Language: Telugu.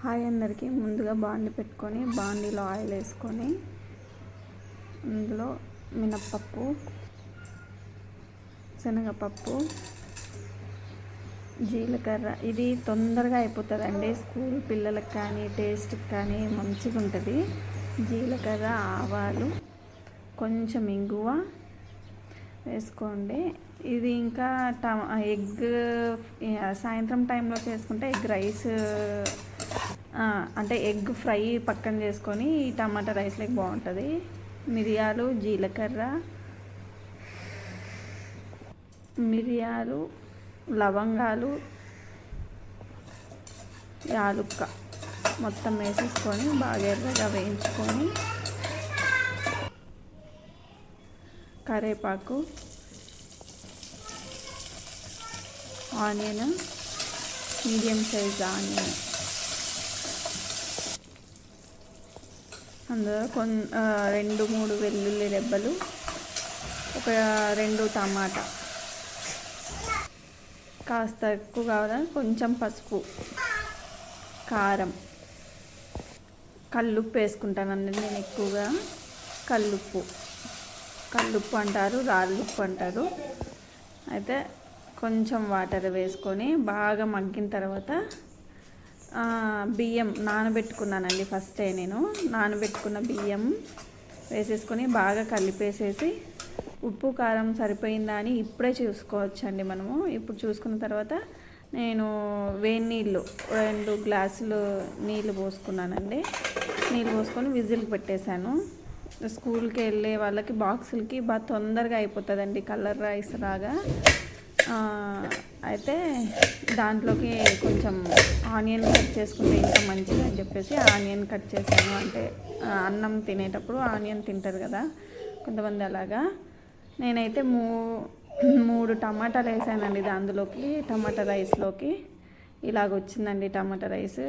హాయ్ అందరికీ. ముందుగా బాండి పెట్టుకొని బాండీలో ఆయిల్ వేసుకొని అందులో మినప్పప్పు, శనగపప్పు, జీలకర్ర. ఇది తొందరగా అయిపోతుందండి, స్కూల్ పిల్లలకు కానీ టేస్ట్కి కానీ మంచిగా ఉంటుంది. జీలకర్ర, ఆవాలు, కొంచెం ఇంగువ వేసుకోండి. ఇది ఇంకా ఎగ్ సాయంత్రం టైంలో చేసుకుంటే ఎగ్ రైస్ అంటే ఎగ్ ఫ్రై పక్కన చేసుకొని ఈ టమాటా రైస్లోకి బాగుంటుంది. మిరియాలు, జీలకర్ర, లవంగాలు, యాలుక్క మొత్తం వేసేసుకొని బాగా ఎర్రగా వేయించుకొని కరివేపాకు, ఆనియన్, మీడియం సైజ్ ఆనియన్, అందులో 2-3 వెల్లుల్లి రెబ్బలు, ఒక 2 టమాటా, కాస్త ఎక్కువ కావాలని కొంచెం పసుపు, కారం, కల్లుప్పు వేసుకుంటానండి నేను ఎక్కువగా. కల్లుప్పు అంటారు, రాళ్ళుప్పు అంటారు. అయితే కొంచెం వాటర్ వేసుకొని బాగా మగ్గిన తర్వాత బియ్యం నానబెట్టుకున్నానండి. ఫస్టే నేను నానబెట్టుకున్న బియ్యం వేసేసుకొని బాగా కలిపేసేసి ఉప్పు కారం సరిపోయిందా అని ఇప్పుడే చూసుకోవచ్చండి మనము. ఇప్పుడు చూసుకున్న తర్వాత నేను వేడి నీళ్ళు 2 గ్లాసులు నీళ్ళు పోసుకున్నానండి. నీళ్ళు పోసుకొని విజిల్ పెట్టేశాను. స్కూల్కి వెళ్ళే వాళ్ళకి బాక్సులకి బాగా తొందరగా అయిపోతుందండి, కలర్ రైస్ లాగా. అయితే దాంట్లోకి కొంచెం ఆనియన్ కట్ చేసుకుంటే ఇంకా మంచిది అని చెప్పేసి ఆనియన్ కట్ చేశాను. అంటే అన్నం తినేటప్పుడు ఆనియన్ తింటారు కదా కొంతమంది, అలాగా. నేనైతే 3 టమాటాలు వేసానండి అందులోకి, టమాటా రైస్లోకి. ఇలాగ వచ్చిందండి టమాటా రైస్.